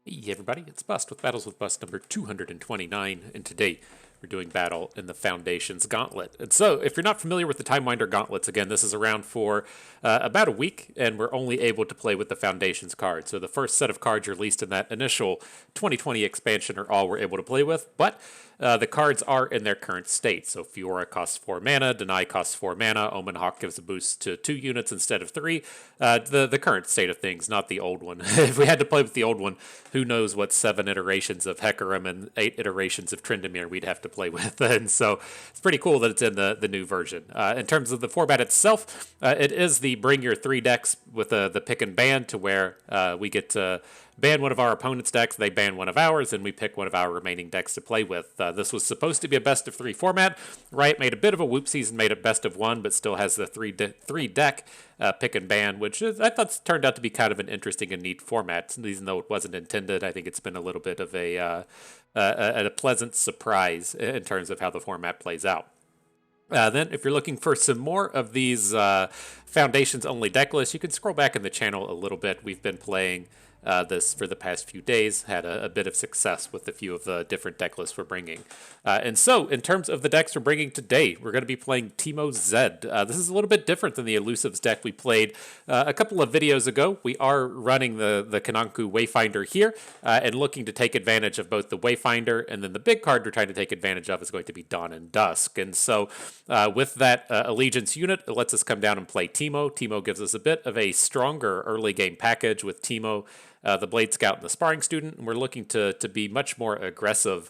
Hey everybody, it's Bust with Battles with Bust number 229, and today we're doing battle in the Foundation's Gauntlet. And so, if you're not familiar with the Timewinder Gauntlets, again, this is around for about a week, and we're only able to play with the Foundation's cards. So the first set of cards released in that initial 2020 expansion are all we're able to play with, but the cards are in their current state. So Fiora costs 4 mana, Deny costs 4 mana, Omen Hawk gives a boost to 2 units instead of 3. The current state of things, not the old one. If we had to play with the old one, who knows what 7 iterations of Hecarim and 8 iterations of Tryndamere we'd have to play with. And so it's pretty cool that it's in the new version. In terms of the format itself, it is the bring your 3 decks with the pick and ban, to where we get to ban one of our opponent's decks, they ban one of ours, and we pick one of our remaining decks to play with. This was supposed to be a best of 3 format. Riot made a bit of a whoopsies and made it best of 1, but still has the 3 deck pick and ban, which I thought turned out to be kind of an interesting and neat format. Even though it wasn't intended, I think it's been a little bit of a pleasant surprise in terms of how the format plays out. Then, if you're looking for some more of these Foundations only deck lists, you can scroll back in the channel a little bit. We've been playing this for the past few days, had a bit of success with a few of the different deck lists we're bringing. And so, in terms of the decks we're bringing today, we're going to be playing Teemo Zed. This is a little bit different than the Elusives deck we played a couple of videos ago. We are running the Kananku Wayfinder here and looking to take advantage of both the Wayfinder, and then the big card we're trying to take advantage of is going to be Dawn and Dusk. And so, with that Allegiance unit, it lets us come down and play Teemo. Teemo gives us a bit of a stronger early game package with Teemo, the Blade Scout, and the Sparring Student. And we're looking to be much more aggressive,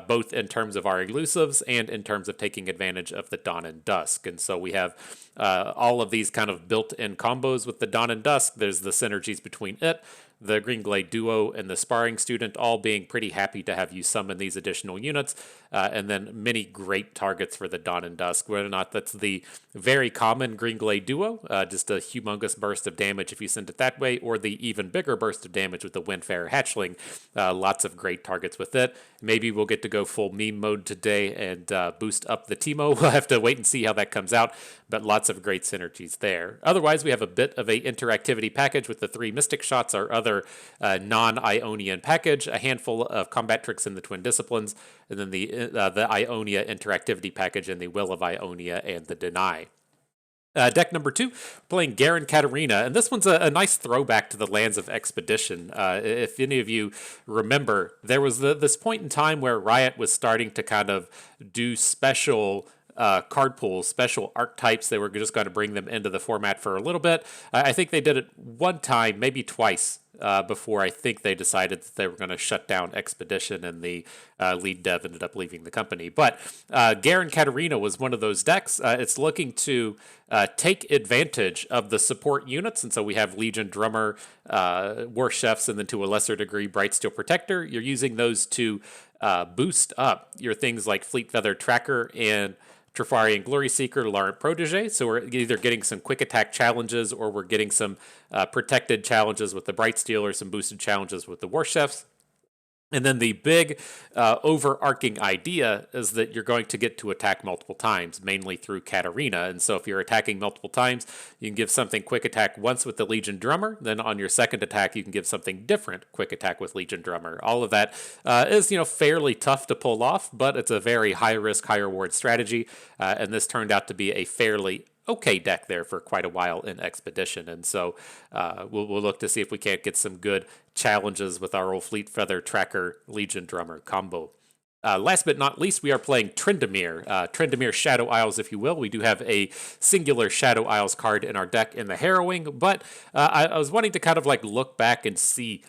both in terms of our elusives and in terms of taking advantage of the Dawn and Dusk. And so we have all of these kind of built-in combos with the Dawn and Dusk. There's the synergies between it, the Green Glade Duo, and the Sparring Student, all being pretty happy to have you summon these additional units, and then many great targets for the Dawn and Dusk. Whether or not that's the very common Green Glade Duo, just a humongous burst of damage if you send it that way, or the even bigger burst of damage with the Windfarer Hatchling. Lots of great targets with it. Maybe we'll get to go full meme mode today and boost up the Teemo. We'll have to wait and see how that comes out, but lots of great synergies there. Otherwise, we have a bit of a interactivity package with the 3 Mystic Shots, our other non-Ionian package, a handful of combat tricks in the Twin Disciplines, and then the Ionia interactivity package in the Will of Ionia and the Deny. Deck number 2, playing Garen Katarina, and this one's a nice throwback to the Lands of Expedition. If any of you remember, there was this point in time where Riot was starting to kind of do special card pools, special archetypes. They were just going to bring them into the format for a little bit. I think they did it one time, maybe twice, before I think they decided that they were going to shut down Expedition, and the lead dev ended up leaving the company. But Garen Katarina was one of those decks. It's looking to take advantage of the support units, and so we have Legion Drummer, War Chefs, and then to a lesser degree Brightsteel Protector. You're using those to boost up your things like Fleet Feather Tracker and Trifarian Glory Seeker, Laurent Protege. So we're either getting some quick attack challenges, or we're getting some protected challenges with the Brightsteel, or some boosted challenges with the War Chefs. And then the big overarching idea is that you're going to get to attack multiple times, mainly through Katarina. And so if you're attacking multiple times, you can give something quick attack once with the Legion Drummer. Then on your second attack, you can give something different quick attack with Legion Drummer. All of that is, fairly tough to pull off, but it's a very high risk, high reward strategy. And this turned out to be a fairly okay deck there for quite a while in Expedition. And so we'll look to see if we can't get some good challenges with our old Fleet Feather Tracker Legion Drummer combo. Last but not least, we are playing Tryndamere. Tryndamere Shadow Isles, if you will. We do have a singular Shadow Isles card in our deck in the Harrowing, but I was wanting to kind of look back and see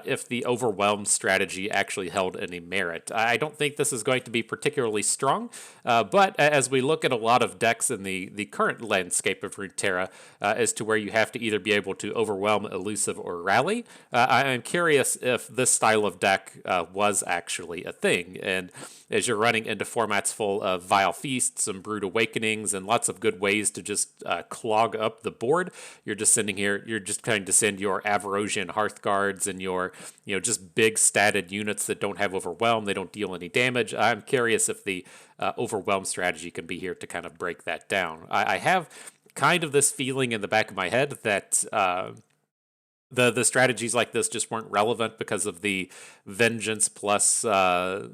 if the Overwhelm strategy actually held any merit. I don't think this is going to be particularly strong, but as we look at a lot of decks in the current landscape of Runeterra, as to where you have to either be able to overwhelm, elusive, or rally, I'm curious if this style of deck was actually a thing. And as you're running into formats full of Vile Feasts and Brood Awakenings and lots of good ways to just clog up the board, you're just trying to send your Avarosian Hearthguards and your just big statted units that don't have Overwhelm. They don't deal any damage. I'm curious if the Overwhelm strategy can be here to kind of break that down. I have kind of this feeling in the back of my head that the strategies like this just weren't relevant because of the vengeance plus the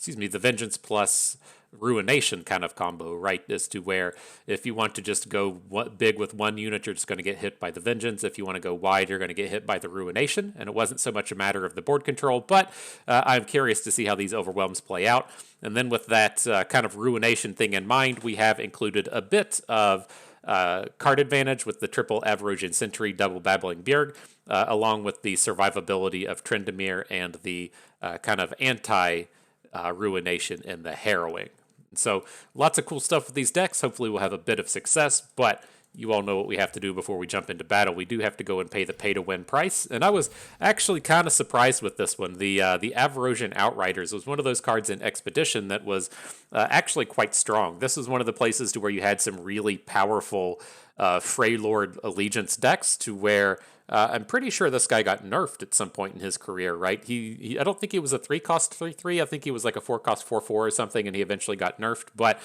vengeance plus ruination kind of combo, right? As to where if you want to just go big with one unit, you're just going to get hit by the vengeance. If you want to go wide, you're going to get hit by the ruination. And it wasn't so much a matter of the board control, but I'm curious to see how these overwhelms play out. And then with that kind of ruination thing in mind, we have included a bit of card advantage with the triple Avarosian Sentry, double Babbling Bjerg, along with the survivability of Tryndamere and the kind of anti-ruination in the Harrowing. So lots of cool stuff with these decks. Hopefully we'll have a bit of success, but you all know what we have to do before we jump into battle. We do have to go and pay the pay-to-win price, and I was actually kind of surprised with this one. The Avarosian Outriders was one of those cards in Expedition that was actually quite strong. This was one of the places to where you had some really powerful Freylord Allegiance decks to where I'm pretty sure this guy got nerfed at some point in his career, right? I don't think he was a 3-cost 3/3. I think he was like a 4-cost 4/4 or something, and he eventually got nerfed. But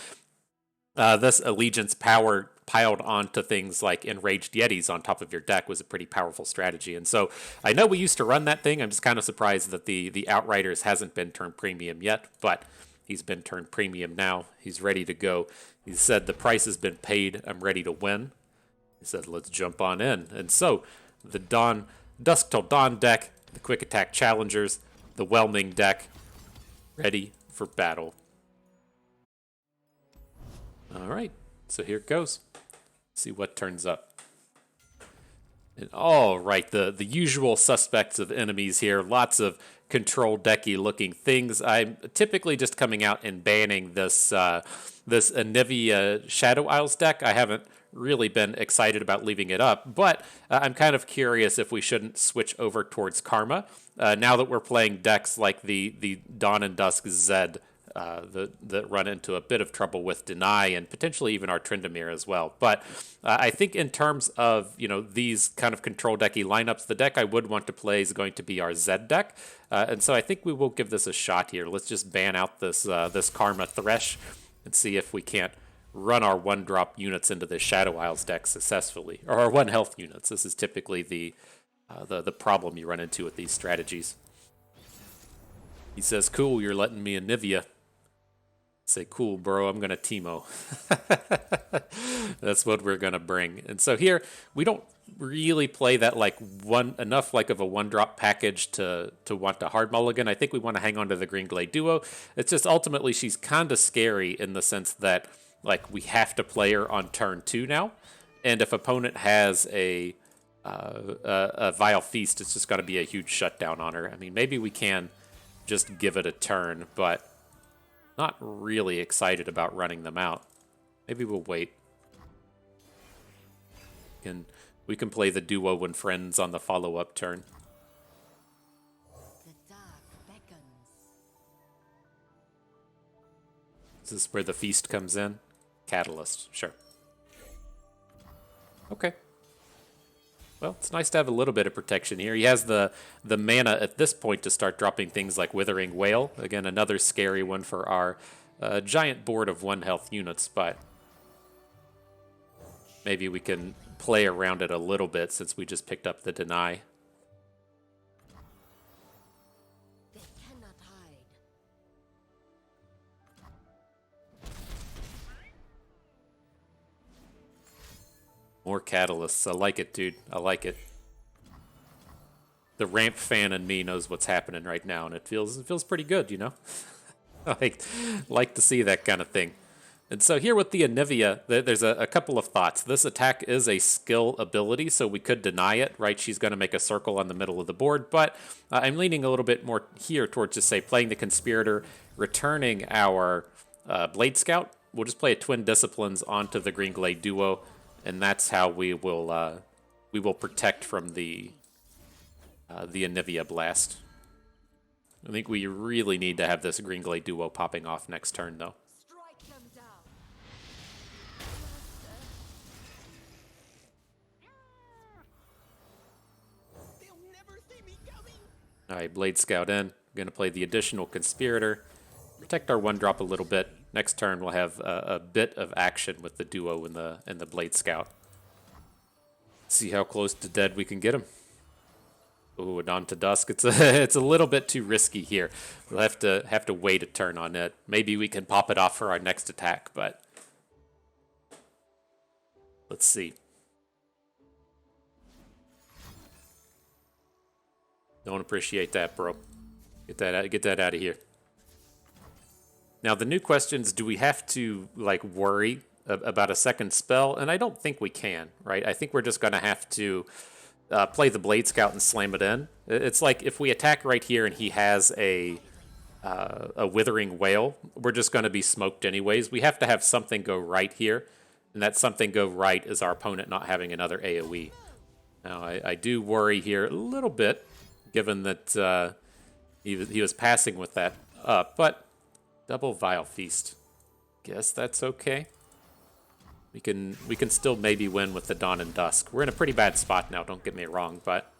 this Allegiance power piled onto things like Enraged Yetis on top of your deck was a pretty powerful strategy. And so I know we used to run that thing. I'm just kind of surprised that the Outriders hasn't been turned premium yet, but he's been turned premium now. He's ready to go. He said the price has been paid. I'm ready to win. He said, let's jump on in. And so the Dusk till Dawn deck, the Quick Attack Challengers, the Whelming deck, ready for battle. All right, so here it goes. See what turns up. And all right, the usual suspects of enemies here. Lots of control decky looking things. I'm typically just coming out and banning this this Anivia Shadow Isles deck. I haven't really been excited about leaving it up, but I'm kind of curious if we shouldn't switch over towards Karma now that we're playing decks like the Dawn and Dusk Zed that run into a bit of trouble with Deny and potentially even our Tryndamere as well. But I think in terms of these kind of control decky lineups, the deck I would want to play is going to be our Zed deck, and so I think we will give this a shot here. Let's just ban out this this Karma Thresh and see if we can't run our 1-drop units into the Shadow Isles deck successfully, or our 1 health units. This is typically the problem you run into with these strategies. He says, "Cool, you're letting me Anivia." Say, "Cool, bro, I'm going to Teemo." That's what we're going to bring. And so here, we don't really play that enough of a 1-drop package to want to hard mulligan. I think we want to hang on to the Green Glade Duo. It's just ultimately she's kind of scary in the sense that we have to play her on turn 2 now. And if opponent has a Vile Feast, it's just going to be a huge shutdown on her. I mean, maybe we can just give it a turn, but not really excited about running them out. Maybe we'll wait. And we can play the duo when friends on the follow-up turn. The dark beckons. Is this where the feast comes in? Catalyst, sure. Okay. Well, it's nice to have a little bit of protection here. He has the mana at this point to start dropping things like Withering Whale. Again, another scary one for our giant board of 1 health units, but maybe we can play around it a little bit since we just picked up the Deny. They cannot hide. More catalysts. I like it, dude. I like it. The ramp fan in me knows what's happening right now, and it feels pretty good, I like to see that kind of thing. And so here with the Anivia, there's a couple of thoughts. This attack is a skill ability, so we could deny it, right? She's going to make a circle on the middle of the board, but I'm leaning a little bit more here towards just, say, playing the Conspirator, returning our Blade Scout. We'll just play a Twin Disciplines onto the Green Glade Duo, and that's how we will protect from the Anivia Blast. I think we really need to have this Green Glade Duo popping off next turn, though. Strike them down. They'll never see me coming. All right, Blade Scout in. We're going to play the additional Conspirator. Protect our 1-drop a little bit. Next turn, we'll have a bit of action with the Duo and the Blade Scout. See how close to dead we can get him. Ooh, and on to Dusk. It's a little bit too risky here. We'll have to wait a turn on it. Maybe we can pop it off for our next attack, but let's see. Don't appreciate that, bro. Get that out of here. Now the new question is: do we have to like worry about a second spell? And I don't think we can, right? I think we're just gonna have to play the Blade Scout and slam it in. It's like if we attack right here and he has a Withering Wail, we're just going to be smoked anyways. We have to have something go right here, and that something go right is our opponent not having another AoE. Now, I do worry here a little bit, given that he was passing with that up, but double Vile Feast. Guess that's okay. We can still maybe win with the Dawn and Dusk. We're in a pretty bad spot now, don't get me wrong, but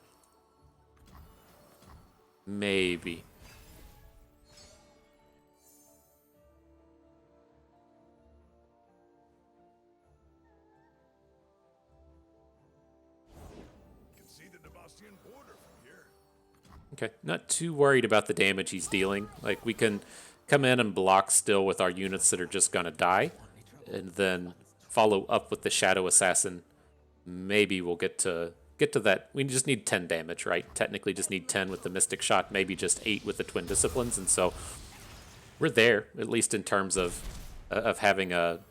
maybe. You can see the Devastian border from here. Okay, not too worried about the damage he's dealing. Like, we can come in and block still with our units that are just gonna die, and then follow up with the Shadow Assassin. Maybe we'll get to that. We just need 10 damage, right? Technically just need 10 with the Mystic Shot, maybe just 8 with the Twin Disciplines, and so we're there, at least in terms of having a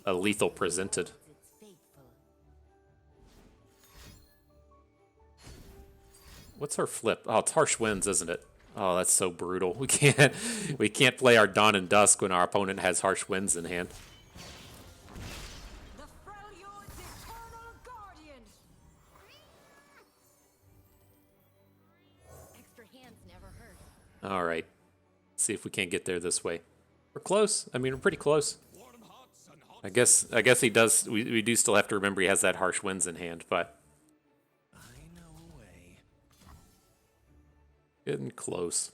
lethal presented. It's faithful. What's our flip? Oh, it's Harsh Winds, isn't it? Oh, that's so brutal. We can't play our Dawn and Dusk when our opponent has Harsh Winds in hand. The Freljord's eternal guardian. Extra hands never hurt. All right. See if we can't get there this way. We're close. I mean, we're pretty close. Warm hearts and hot. I guess he does. We do still have to remember he has that Harsh Winds in hand, but I know a way. getting close.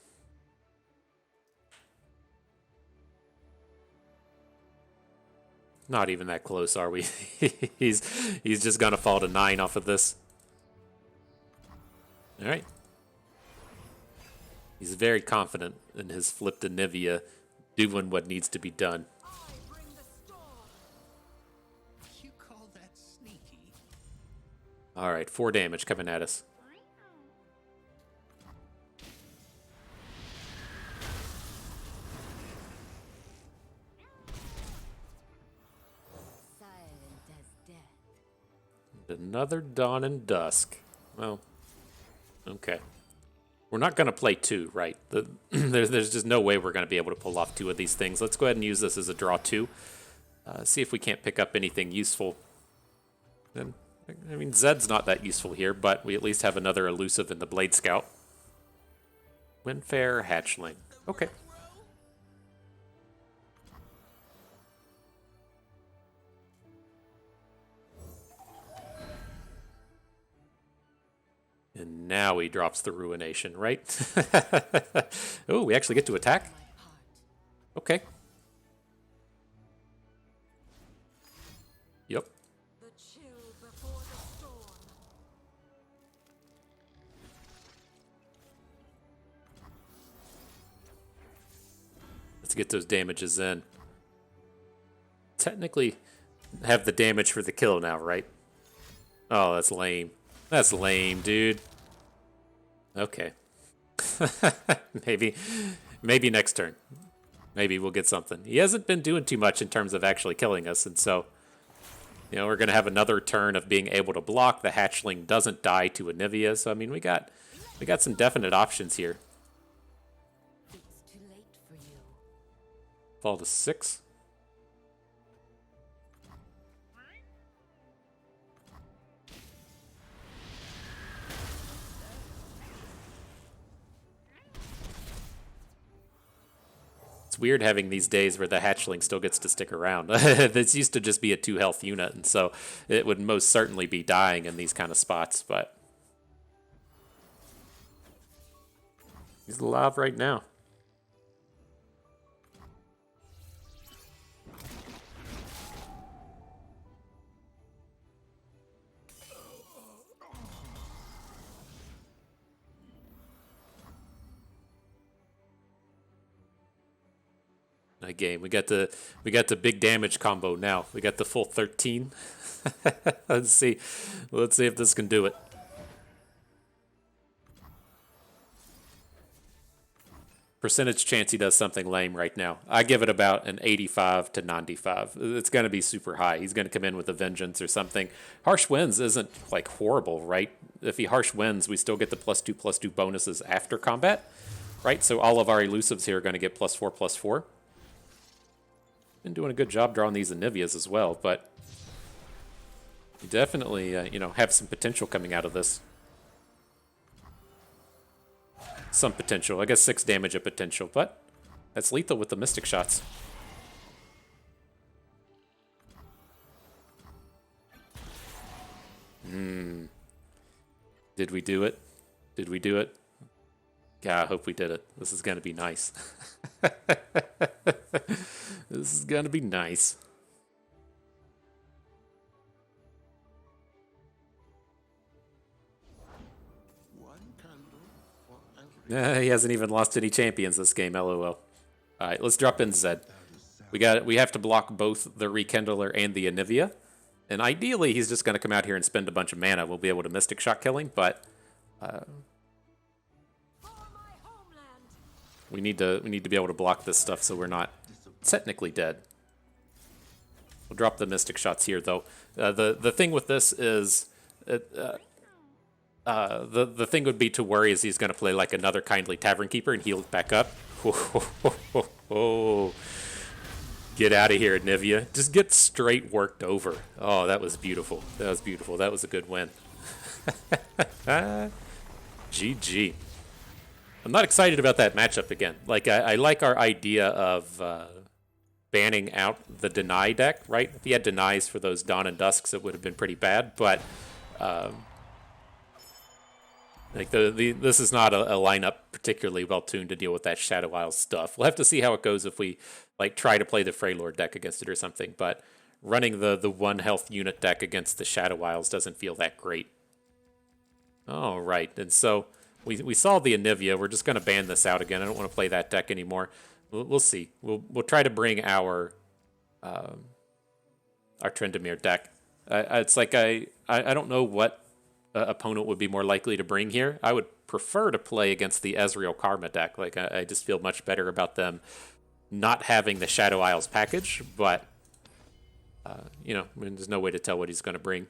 Not even that close, are we? he's just gonna fall to 9 off of this. All right. He's very confident in his flip to Nivea doing what needs to be done. I bring the storm. You call that sneaky? All right, 4 damage coming at us. Silent as death. Another Dawn and Dusk. Well, okay. We're not going to play 2, right? There's just no way we're going to be able to pull off 2 of these things. Let's go ahead and use this as a draw 2. See if we can't pick up anything useful. Then, I mean, Zed's not that useful here, but we at least have another elusive in the Blade Scout. Windfare, Hatchling. Okay. And now he drops the Ruination, right? Oh, we actually get to attack? My part. Okay. Yep. The chill before the storm. Let's get those damages in. Technically have the damage for the kill now, right? Oh, that's lame. That's lame, dude. Okay. Maybe next turn. Maybe we'll get something. He hasn't been doing too much in terms of actually killing us, and so, you know, we're going to have another turn of being able to block. The Hatchling doesn't die to Anivia, so I mean, we got some definite options here. It's too late for you. Fall to 6. It's weird having these days where the Hatchling still gets to stick around. This used to just be a 2 health unit, and so it would most certainly be dying in these kind of spots, but he's alive right now. game. We got the big damage combo now. We got the full 13. Let's see if this can do it. Percentage chance he does something lame right now. I give it about an 85 to 95. It's going to be super high. He's going to come in with a vengeance or something. Harsh Winds isn't like horrible, right? If he harsh wins, we still get the +2/+2 bonuses after combat, right? So all of our elusives here are going to get +4/+4. Been doing a good job drawing these Anivias as well, but you definitely have some potential coming out of this. Some potential. I guess 6 damage of potential, but that's lethal with the Mystic shots. Did we do it? Did we do it? Yeah, I hope we did it. This is going to be nice. This is going to be nice. He hasn't even lost any champions this game, lol. All right, let's drop in Zed. We have to block both the Rekindler and the Anivia. And ideally, he's just going to come out here and spend a bunch of mana. We'll be able to Mystic Shot kill him, but we need to be able to block this stuff so we're not technically dead. We'll drop the Mystic Shots here, though. The thing with this is the thing would be to worry is he's going to play like another Kindly Tavern Keeper and heal back up. Get out of here, Nivea. Just get straight worked over. Oh, that was beautiful. That was beautiful. That was a good win. GG. I'm not excited about that matchup again. Like, I like our idea of banning out the Deny deck, right? If he had Denies for those Dawn and Dusks, it would have been pretty bad, but like this is not a lineup particularly well tuned to deal with that Shadow Isle stuff. We'll have to see how it goes if we like try to play the Freylord deck against it or something. But running the 1 health unit deck against the Shadow Isles doesn't feel that great. All right, and so we saw the Anivia. We're just going to ban this out again. I don't want to play that deck anymore. We'll see. We'll try to bring our Tryndamere deck. It's like I don't know what opponent would be more likely to bring here. I would prefer to play against the Ezreal Karma deck. Like I just feel much better about them not having the Shadow Isles package, but I mean, there's no way to tell what he's going to bring.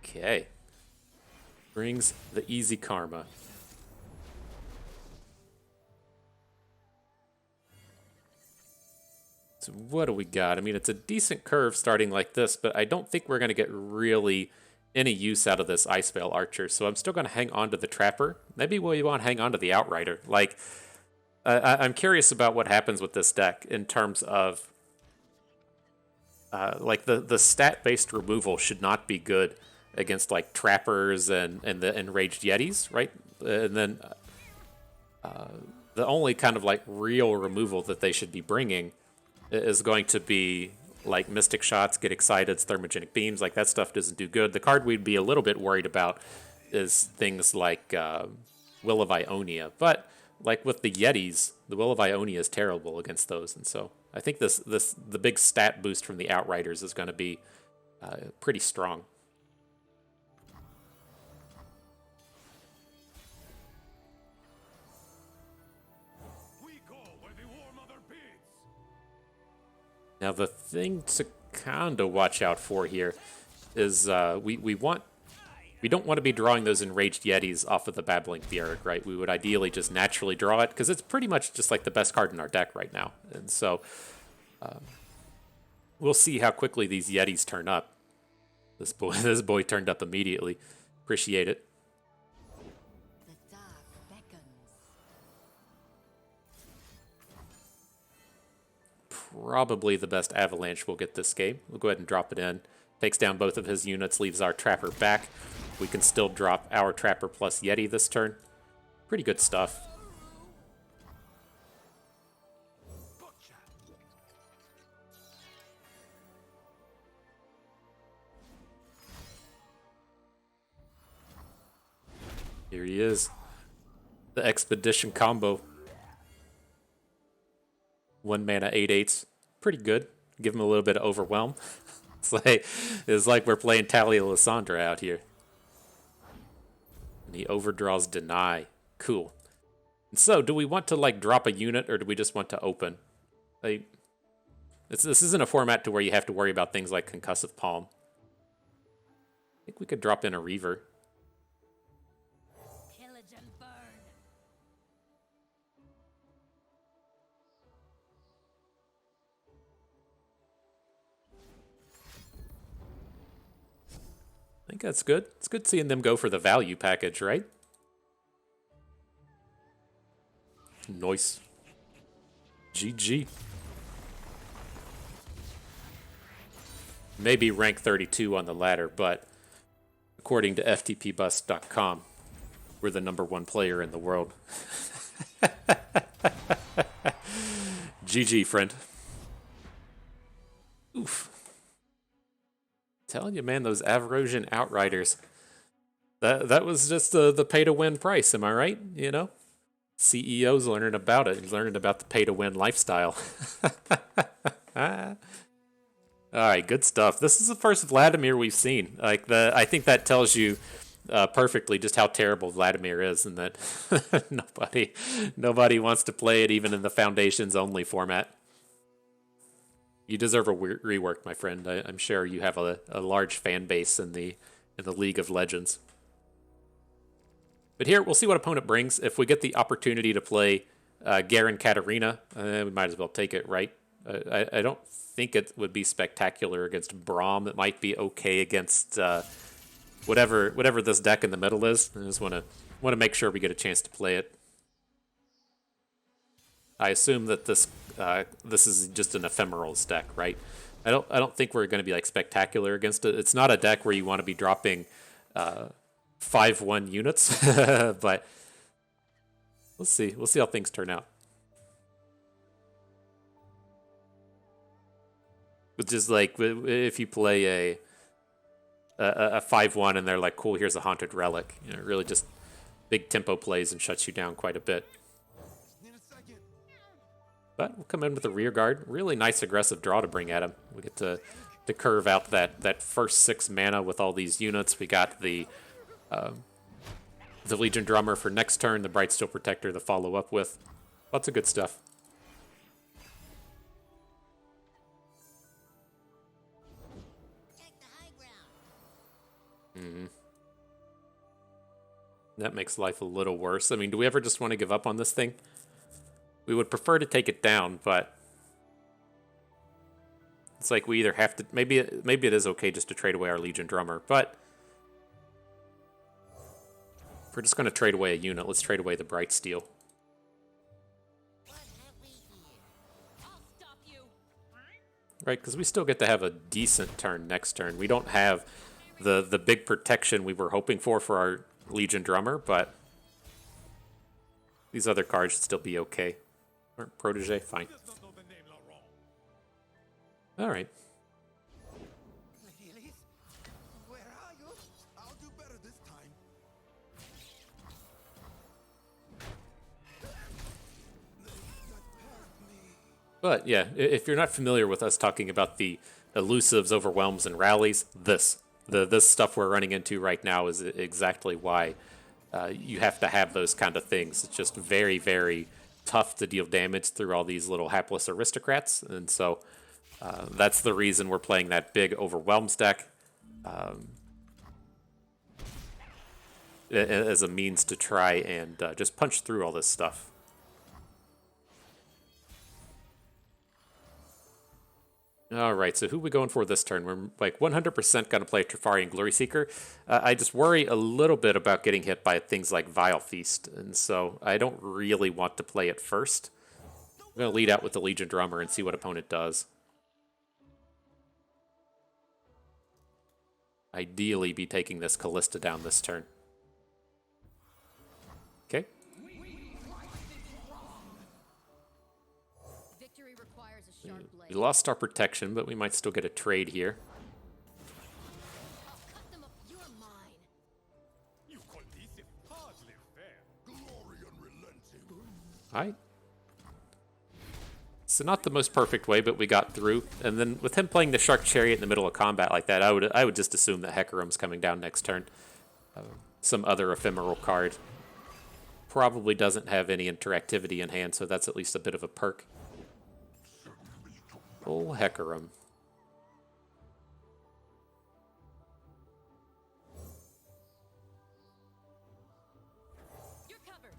Okay. Brings the easy Karma. So what do we got? I mean, it's a decent curve starting like this, but I don't think we're going to get really any use out of this Ice Veil Archer. So I'm still going to hang on to the Trapper. Maybe we want to hang on to the Outrider. Like, I'm curious about what happens with this deck in terms of like the stat-based removal should not be good against like Trappers and the Enraged Yetis, right? And then the only kind of like real removal that they should be bringing is going to be like Mystic Shots, Get Excited, Thermogenic Beams. Like that stuff doesn't do good. The card we'd be a little bit worried about is things like Will of Ionia. But like with the Yetis, the Will of Ionia is terrible against those. And so I think the big stat boost from the Outriders is going to be pretty strong. Now the thing to kind of watch out for here is we don't want to be drawing those Enraged Yetis off of the Babbling Bjerg, right? We would ideally just naturally draw it because it's pretty much just like the best card in our deck right now. And so we'll see how quickly these Yetis turn up. This boy turned up immediately. Appreciate it. The dark beckons. Probably the best Avalanche we'll get this game. We'll go ahead and drop it in. Takes down both of his units, leaves our Trapper back. We can still drop our Trapper plus Yeti this turn. Pretty good stuff. Here he is. The Expedition combo. 1 mana 8/8s. Pretty good. Give him a little bit of Overwhelm. It's like we're playing Talia Lysandra out here. And he overdraws Deny. Cool. And so, do we want to like drop a unit, or do we just want to open? Like, this isn't a format to where you have to worry about things like Concussive Palm. I think we could drop in a Reaver. Pillage and burn. I think that's good. It's good seeing them go for the value package, right? Nice. GG. Maybe rank 32 on the ladder, but according to ftpbus.com, we're the #1 player in the world. GG, friend. Oof. Telling you, man, those Avarosian Outriders. That was just the pay-to-win price, am I right? You know? CEO's learning about it. He's learning about the pay-to-win lifestyle. All right, good stuff. This is the first Vladimir we've seen. I think that tells you perfectly just how terrible Vladimir is, and that nobody wants to play it even in the Foundations only format. You deserve a rework, my friend. I'm sure you have a large fan base in the League of Legends. But here, we'll see what opponent brings. If we get the opportunity to play Garen Katarina, we might as well take it, right? I don't think it would be spectacular against Braum. It might be okay against whatever this deck in the middle is. I just want to make sure we get a chance to play it. I assume that this is just an ephemerals deck, right? I don't think we're going to be like spectacular against it. It's not a deck where you want to be dropping 5/1 units, but we'll see. We'll see how things turn out. It's just like if you play a 5/1 and they're like, cool, here's a Haunted Relic. You know, really just big tempo plays and shuts you down quite a bit. But we'll come in with a rear guard. Really nice aggressive draw to bring at him. We get to curve out that first 6 mana with all these units. We got the Legion Drummer for next turn, the Brightsteel Protector to follow up with. Lots of good stuff. Protect the high ground. That makes life a little worse. I mean, do we ever just want to give up on this thing? We would prefer to take it down, but it's like we either have to... Maybe it is okay just to trade away our Legion Drummer, but if we're just going to trade away a unit, let's trade away the Brightsteel. What have we here? I'll stop you. Right, because we still get to have a decent turn next turn. We don't have the big protection we were hoping for our Legion Drummer, but these other cards should still be okay. Or Protege, fine. All right. Ladies, where are you? I'll do better this time. But yeah, if you're not familiar with us talking about the elusives, overwhelms, and rallies, this stuff we're running into right now is exactly why you have to have those kind of things. It's just very, very tough to deal damage through all these little hapless aristocrats, and so that's the reason we're playing that big Overwhelms deck as a means to try and just punch through all this stuff. All right, so who are we going for this turn? We're like 100% going to play Trifarian Glory Seeker. I just worry a little bit about getting hit by things like Vile Feast, and so I don't really want to play it first. I'm going to lead out with the Legion Drummer and see what opponent does. Ideally be taking this Callista down this turn. Okay. Victory requires a sharp blade. We lost our protection, but we might still get a trade here. I'll cut them up. You're mine. You call this hardly fair. Glory unrelenting. All right. So not the most perfect way, but we got through. And then with him playing the Shark Chariot in the middle of combat like that, I would just assume that Hecarim's coming down next turn. Some other ephemeral card. Probably doesn't have any interactivity in hand, so that's at least a bit of a perk. Oh, Hecarim. You're covered.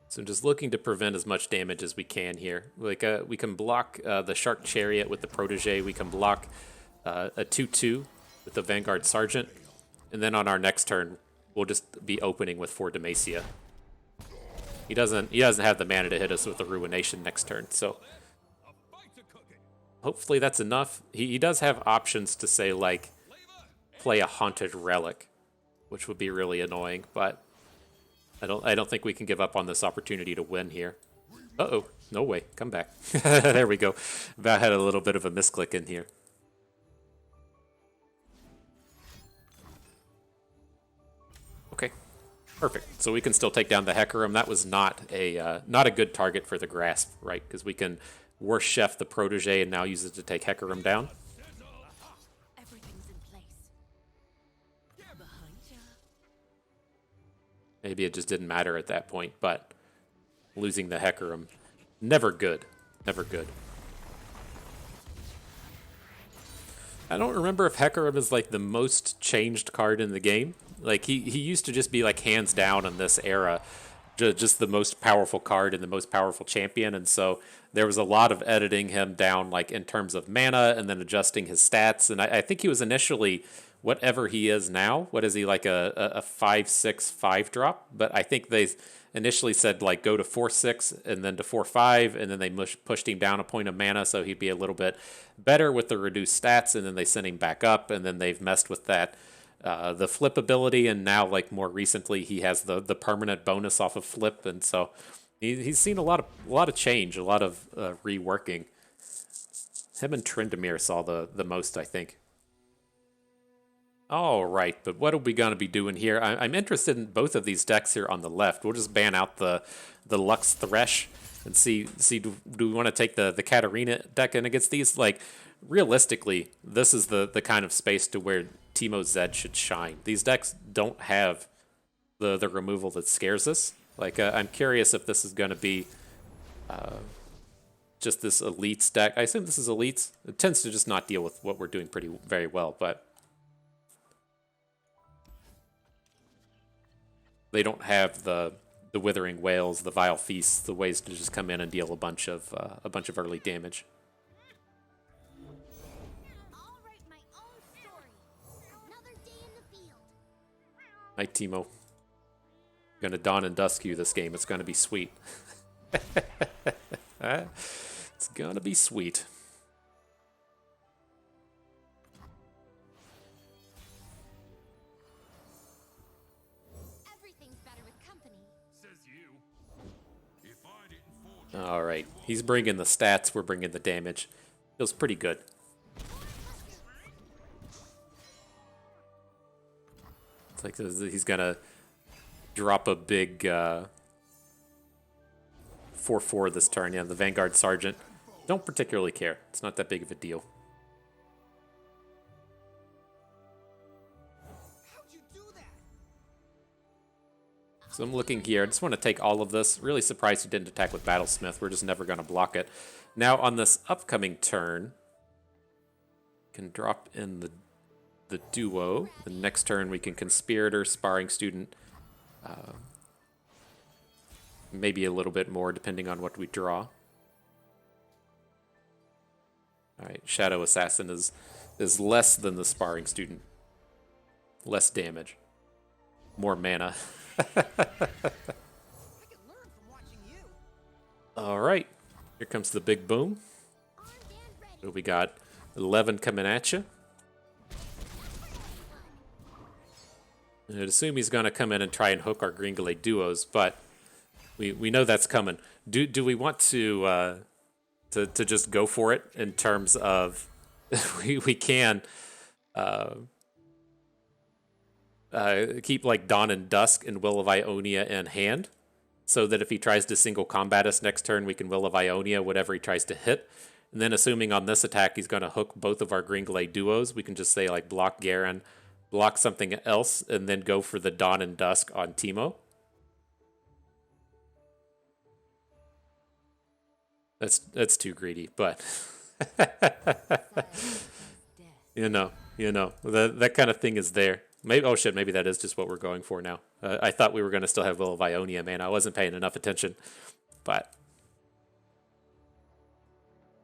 So just looking to prevent as much damage as we can here. Like we can block the Shark Chariot with the Protege. We can block a 2/2 with the Vanguard Sergeant. And then on our next turn, we'll just be opening with 4 Demacia. He doesn't have the mana to hit us with the Ruination next turn, so hopefully that's enough. He does have options to say, like, play a Haunted Relic, which would be really annoying, but I don't think we can give up on this opportunity to win here. Uh-oh, no way, come back. There we go. That had a little bit of a misclick in here. Okay, perfect. So we can still take down the Hecarim. That was not a good target for the Grasp, right? Because we can Worst Chef the Protege and now use it to take Hecarim down. Everything's in place. Behind ya. Maybe it just didn't matter at that point, but losing the Hecarim, never good. Never good. I don't remember if Hecarim is like the most changed card in the game. Like he used to just be like hands down in this era, just the most powerful card and the most powerful champion. And so there was a lot of editing him down like in terms of mana and then adjusting his stats. And I think he was initially whatever he is now. What is he, like a 5/6 5-drop? But I think they initially said like go to 4/6 and then to 4/5, and then they pushed him down a point of mana so he'd be a little bit better with the reduced stats, and then they sent him back up, and then they've messed with that the flip ability, and now like more recently he has the permanent bonus off of flip, and so he's seen a lot of change, a lot of reworking. Him and Tryndamere saw the most, I think. All right, but what are we going to be doing here? I'm interested in both of these decks here on the left. We'll just ban out the Lux Thresh and see do we want to take the Katarina deck in against these? Like, realistically, this is the kind of space to where Teemo Zed should shine. These decks don't have the removal that scares us. Like, I'm curious if this is going to be just this Elites deck. I assume this is Elites. It tends to just not deal with what we're doing very well, but they don't have the Withering Whales, the Vile Feasts, the ways to just come in and deal a bunch of early damage. I'll write my own story. Another day in the field. Night, Teemo. Gonna Dawn and Dusk you this game. It's gonna be sweet. It's gonna be sweet. Everything's better with company. Says you. If I didn't forge All right, he's bringing the stats. We're bringing the damage. Feels pretty good. It's like he's gonna drop a big 4/4 this turn. Yeah, the Vanguard Sergeant. Don't particularly care. It's not that big of a deal. How'd you do that? So I'm looking here. I just want to take all of this. Really surprised he didn't attack with Battlesmith. We're just never going to block it. Now on this upcoming turn, can drop in the duo. The next turn we can Conspirator, Sparring Student. Maybe a little bit more depending on what we draw. All right, Shadow Assassin is less than the Sparring Student. Less damage. More mana. I can learn from watching you. All right, here comes the big boom. Armed and ready. So we got 11 coming at you. I'd assume he's going to come in and try and hook our Green Glade duos, but we know that's coming. Do we want to just go for it in terms of we can keep like Dawn and Dusk and Will of Ionia in hand, so that if he tries to single combat us next turn, we can Will of Ionia whatever he tries to hit. And then assuming on this attack he's going to hook both of our Green Glade duos, we can just say like block Garen, block something else, and then go for the Dawn and Dusk on Teemo. That's too greedy, but you know, that kind of thing is there. Maybe oh shit, maybe that is just what we're going for now. I thought we were going to still have Will of Ionia, man. I wasn't paying enough attention, but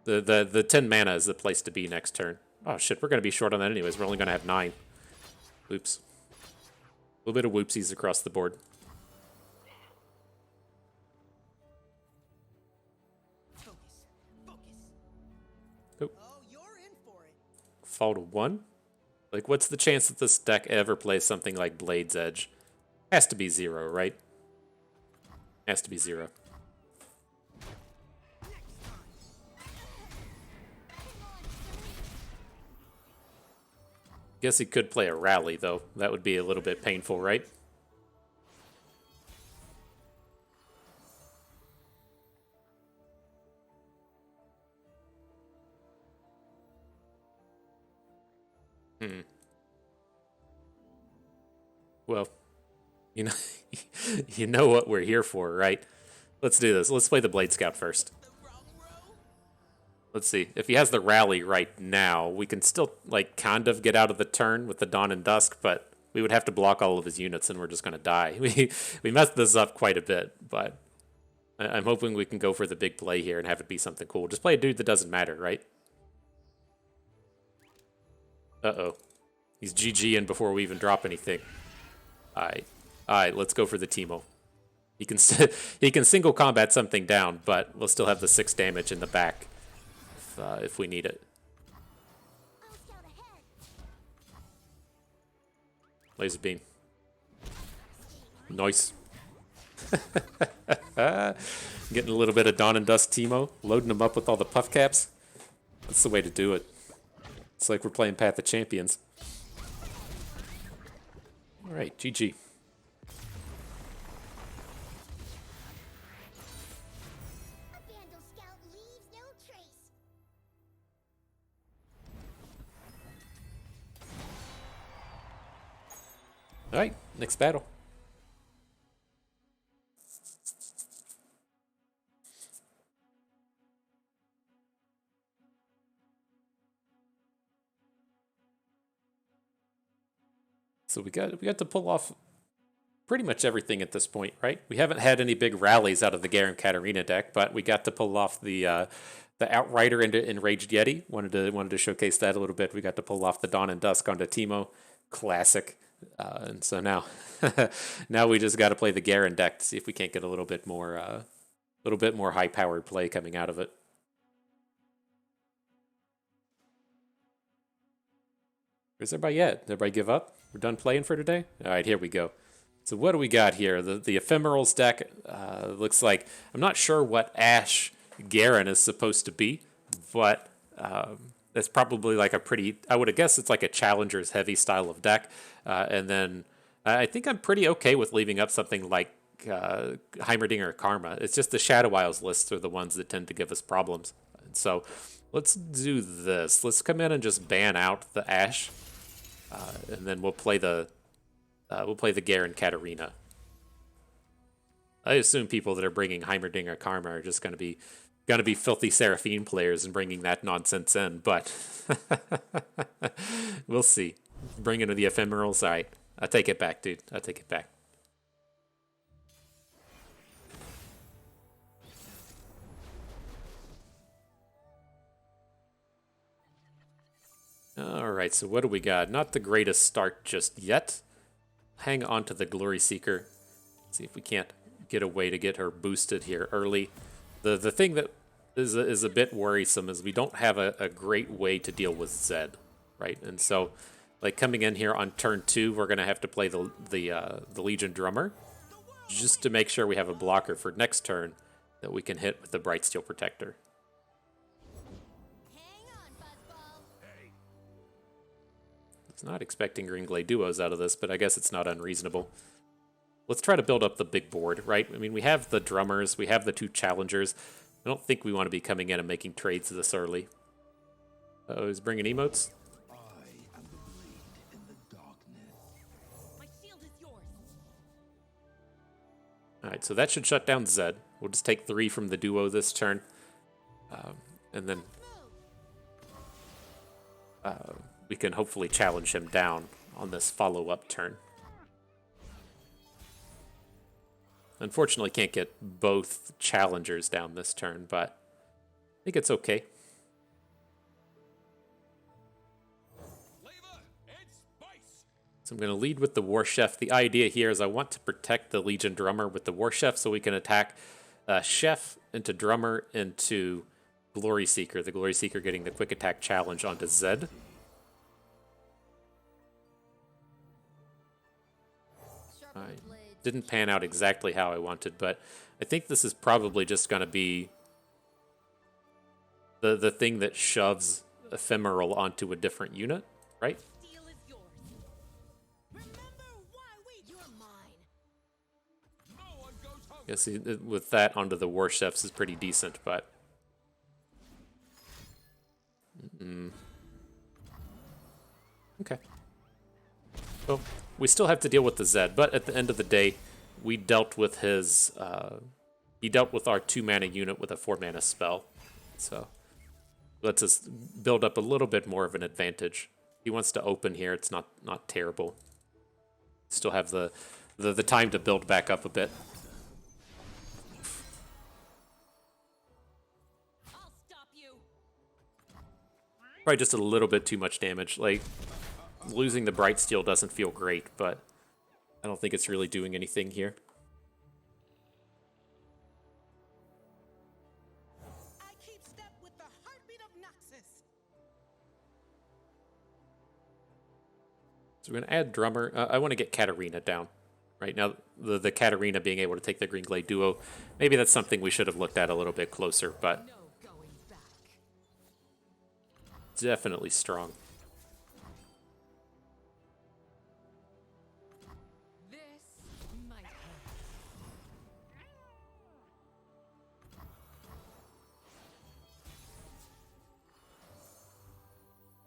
the 10 mana is the place to be next turn. Oh shit, we're going to be short on that anyways. We're only going to have 9. Oops. A little bit of whoopsies across the board. Oh. Fall to 1? Like, what's the chance that this deck ever plays something like Blade's Edge? Has to be 0, right? Has to be 0. Guess he could play a rally, though. That would be a little bit painful, right? Well, you know, you know what we're here for, right? Let's do this. Let's play the Blade Scout first. Let's see. If he has the rally right now, we can still, like, kind of get out of the turn with the Dawn and Dusk, but we would have to block all of his units and we're just going to die. We messed this up quite a bit, but I'm hoping we can go for the big play here and have it be something cool. Just play a dude that doesn't matter, right? Uh-oh. He's GGing before we even drop anything. Alright, let's go for the Teemo. He can he can single combat something down, but we'll still have the 6 damage in the back if we need it. Laser beam. Nice. Getting a little bit of Dawn and Dusk Teemo, loading them up with all the puff caps. That's the way to do it. It's like we're playing Path of Champions. Alright, GG. Alright, next battle. So we got to pull off pretty much everything at this point, right? We haven't had any big rallies out of the Garen Katarina deck, but we got to pull off the Outrider into Enraged Yeti. Wanted to showcase that a little bit. We got to pull off the Dawn and Dusk onto Teemo, classic. And so now, now we just got to play the Garen deck to see if we can't get a little bit more high-powered play coming out of it. Where's everybody at? Did everybody give up? We're done playing for today? All right, here we go. So what do we got here? The Ephemerals deck looks like... I'm not sure what Ashe Garen is supposed to be, but it's probably like a pretty... I would guess it's like a Challenger's heavy style of deck. And then I think I'm pretty okay with leaving up something like Heimerdinger Karma. It's just the Shadow Isles lists are the ones that tend to give us problems. And so let's do this. Let's come in and just ban out the Ashe. And then we'll play the Garen Katarina. I assume people that are bringing Heimerdinger Karma are just going to be filthy Seraphine players and bringing that nonsense in, but we'll see. Bring into the Ephemerals. All right, I take it back, dude. I take it back. All right, so what do we got? Not the greatest start just yet. Hang on to the Glory Seeker. See if we can't get a way to get her boosted here early. The thing that is a bit worrisome is we don't have a great way to deal with Zed, right? And so, like coming in here on turn 2, we're gonna have to play the Legion Drummer, just to make sure we have a blocker for next turn that we can hit with the Bright Steel Protector. I was not expecting Green Glade duos out of this, but I guess it's not unreasonable. Let's try to build up the big board, right? I mean, we have the drummers, we have the 2 challengers. I don't think we want to be coming in and making trades this early. Uh-oh, he's bringing emotes. I am the blade in the darkness. My shield is yours. Alright, so that should shut down Zed. We'll just take 3 from the duo this turn. And then we can hopefully challenge him down on this follow-up turn. Unfortunately, can't get both challengers down this turn, but I think it's okay. Flavor and spice. So I'm going to lead with the War Chef. The idea here is I want to protect the Legion Drummer with the War Chef so we can attack Chef into Drummer into Glory Seeker. The Glory Seeker getting the quick attack challenge onto Zed. Sharpen blades. Didn't pan out exactly how I wanted, but I think this is probably just going to be the thing that shoves Ephemeral onto a different unit, right? Steel is yours. Remember why you're mine. No one goes home. Guess with that onto the War Chefs is pretty decent, but okay. Well, we still have to deal with the Zed, but at the end of the day, we dealt with his. He dealt with our 2-mana unit with a 4-mana spell, so lets us build up a little bit more of an advantage. He wants to open here; it's not terrible. Still have the time to build back up a bit. I'll stop you. Probably just a little bit too much damage. Like, losing the Bright Steel doesn't feel great, but I don't think it's really doing anything here. I keep step with the heartbeat of Noxus. So we're going to add Drummer. I want to get Katarina down. Right now, the Katarina being able to take the Green Glade duo, maybe that's something we should have looked at a little bit closer, but No going back. definitely strong. This might hurt.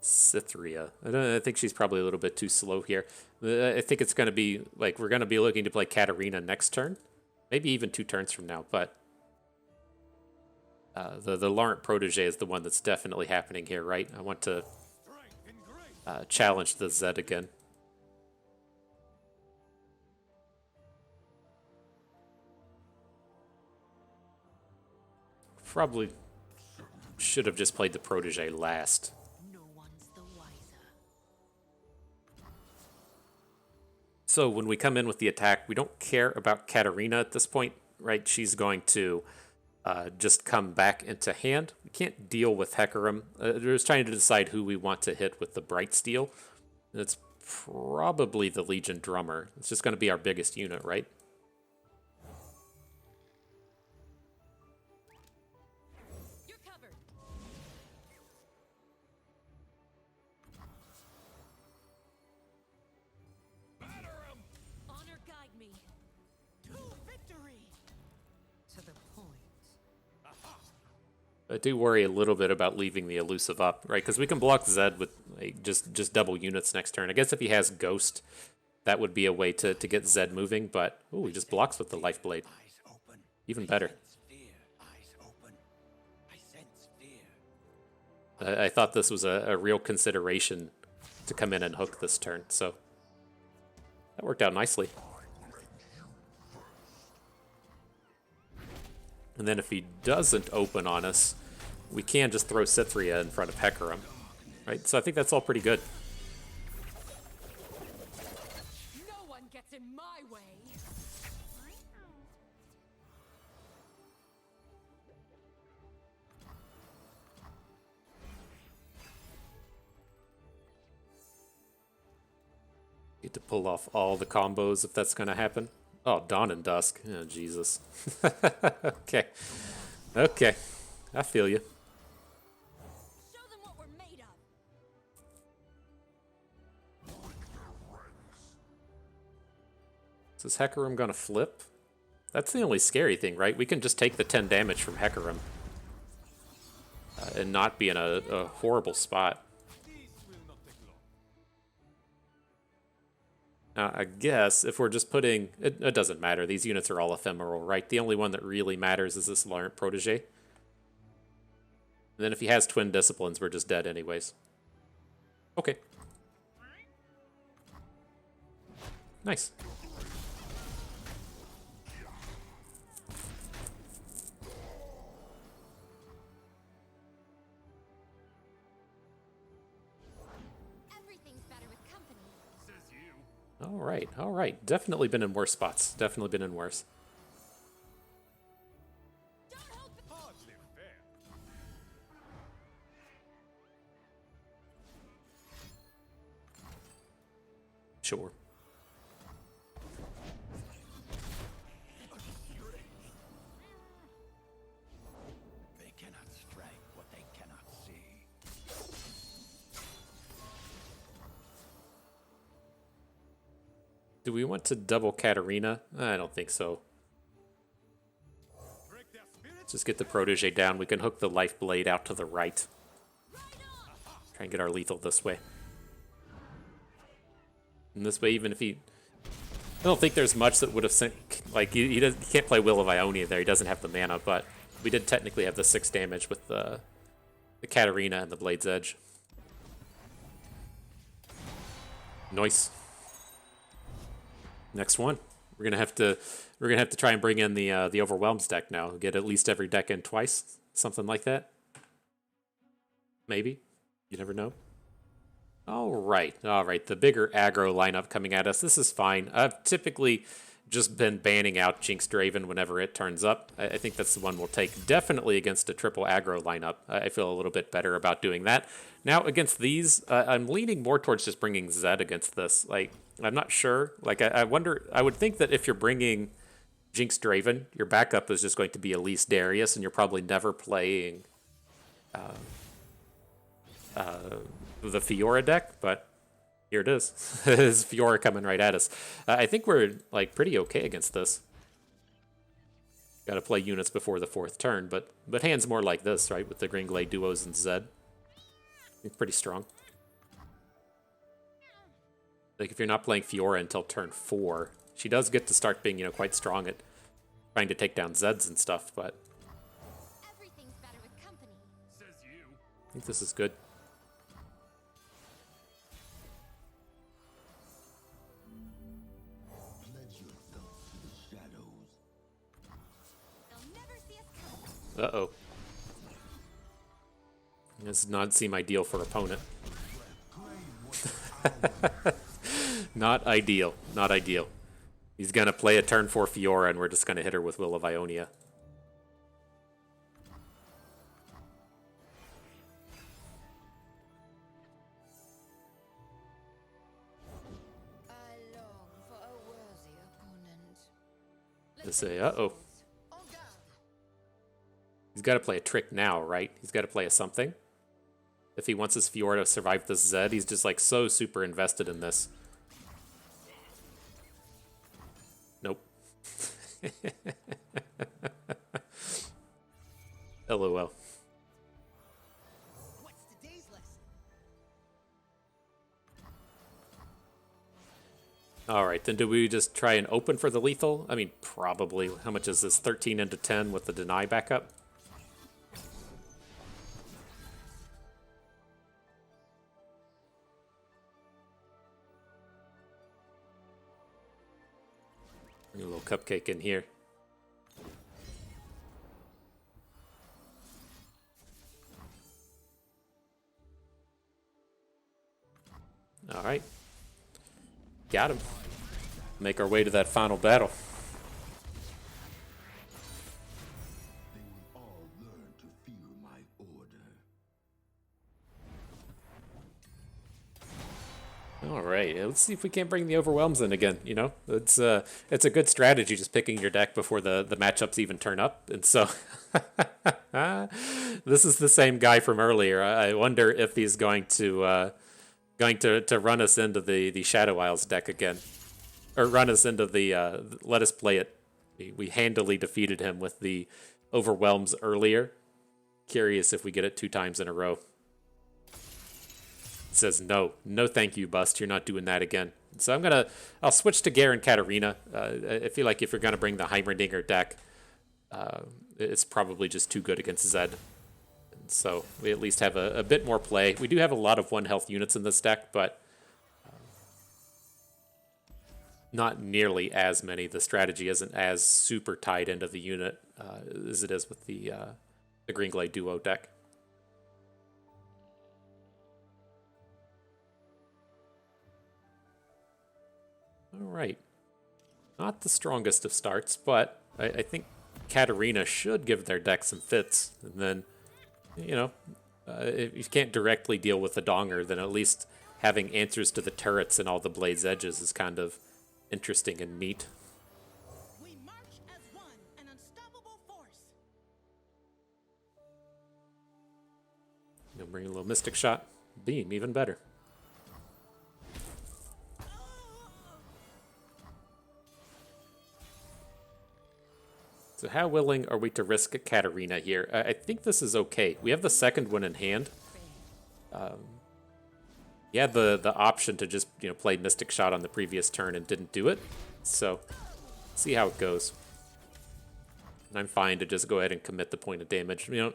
Cytherea. I think she's probably a little bit too slow here. I think it's going to be, like, we're going to be looking to play Katarina next turn. Maybe even 2 turns from now, but the Laurent Protege is the one that's definitely happening here, right? I want to Strength and grace. challenge the Zed again. Probably should have just played the Protege last. No one's the wiser. So when we come in with the attack, we don't care about Katarina at this point, right? She's going to just come back into hand. We can't deal with Hecarim. We're just trying to decide who we want to hit with the Bright Steel. And it's probably the Legion Drummer. It's just going to be our biggest unit, right? You're covered. Batter 'em. Honor guide me. To victory. To the point. I do worry a little bit about leaving the elusive up, right? Because we can block Zed with like, just double units next turn. I guess if he has Ghost, that would be a way to get Zed moving, but ooh, he just blocks with the Life Blade. Eyes open. Even better. Fear. Eyes open. I sense fear. I thought this was a real consideration to come in and hook this turn, so that worked out nicely. And then if he doesn't open on us, we can just throw Cytherea in front of Hecarim, right? So I think that's all pretty good. No one gets in my way. Get to pull off all the combos if that's going to happen. Oh, Dawn and Dusk. Oh, Jesus. Okay. Okay. I feel you. Show them what we're made of. So is Hecarim gonna flip? That's the only scary thing, right? We can just take the 10 damage from Hecarim and not be in a horrible spot. I guess if we're just putting... It doesn't matter. These units are all ephemeral, right? The only one that really matters is this Laurent Protege. And then if he has Twin Disciplines, we're just dead anyways. Okay. Nice. Everything's better with company. Says you. All right, all right. Definitely been in worse spots. Definitely been in worse. Hardly fair. Sure. They cannot strike what they cannot see. Do we want to double Katarina? I don't think so. Break their spirits. Just get the Protege down. We can hook the Life Blade out to the right. Try and get our lethal this way. And this way, even if he... I don't think there's much that would have sent... Like, he can't play Will of Ionia there. He doesn't have the mana, but we did technically have the 6 damage with the Katarina and the Blade's Edge. Nice. Next one. We're gonna have to try and bring in the Overwhelms deck now. Get at least every deck in twice. Something like that. Maybe. You never know. All right. The bigger aggro lineup coming at us. This is fine. I've typically just been banning out Jinx Draven whenever it turns up. I think that's the one we'll take. Definitely against a triple aggro lineup. I feel a little bit better about doing that. Now, against these, I'm leaning more towards just bringing Zed against this. Like, I'm not sure. Like, I wonder... I would think that if you're bringing Jinx Draven, your backup is just going to be Elise Darius, and you're probably never playing... the Fiora deck, but here it is. There's Fiora coming right at us. I think we're like pretty okay against this. Got to play units before the 4th turn, but hands more like this, right? With the Green Glade duos and Zed. I think pretty strong. Like if you're not playing Fiora until turn 4, she does get to start being, quite strong at trying to take down Zeds and stuff, but Everything's better with company. Says you. I think this is good. Pledge yourself to the shadows. They'll never see us coming. Uh-oh. This does not seem ideal for opponent. Not ideal. Not ideal. He's going to play a turn 4 Fiora, and we're just going to hit her with Will of Ionia. I long for a worthy opponent. To say, uh-oh. On guard. He's got to play a trick now, right? He's got to play a something. If he wants his Fiora to survive this Zed, he's just like so super invested in this. Nope. LOL. What's today's lesson? Alright, then do we just try and open for the lethal? I mean, probably. How much is this? 13 into 10 with the deny backup? A little cupcake in here. All right. Got him. Make our way to that final battle. They will all learn to fear my order. All right, let's see if we can't bring the Overwhelms in again. It's a good strategy just picking your deck before the matchups even turn up. And so this is the same guy from earlier. I wonder if he's going to run us into the Shadow Isles deck again. or run us into the let us play it. We handily defeated him with the Overwhelms earlier. Curious if we get it 2 times in a row. It says no thank you, Bust, you're not doing that again. So I'll switch to Garen Katarina. I feel like if you're gonna bring the Heimerdinger deck, it's probably just too good against Zed. And so we at least have a bit more play. We do have a lot of 1 health units in this deck, but not nearly as many. The strategy isn't as super tied into the unit as it is with the Green Glade Duo deck. All right. Not the strongest of starts, but I think Katarina should give their deck some fits. And then, if you can't directly deal with the Donger, then at least having answers to the turrets and all the Blade's edges is kind of interesting and neat. We march as one, an unstoppable force. Bring a little Mystic Shot. Beam, even better. So how willing are we to risk Katarina here? I think this is okay. We have the second one in hand. You had the option to just play Mystic Shot on the previous turn and didn't do it. So see how it goes. And I'm fine to just go ahead and commit the point of damage. We're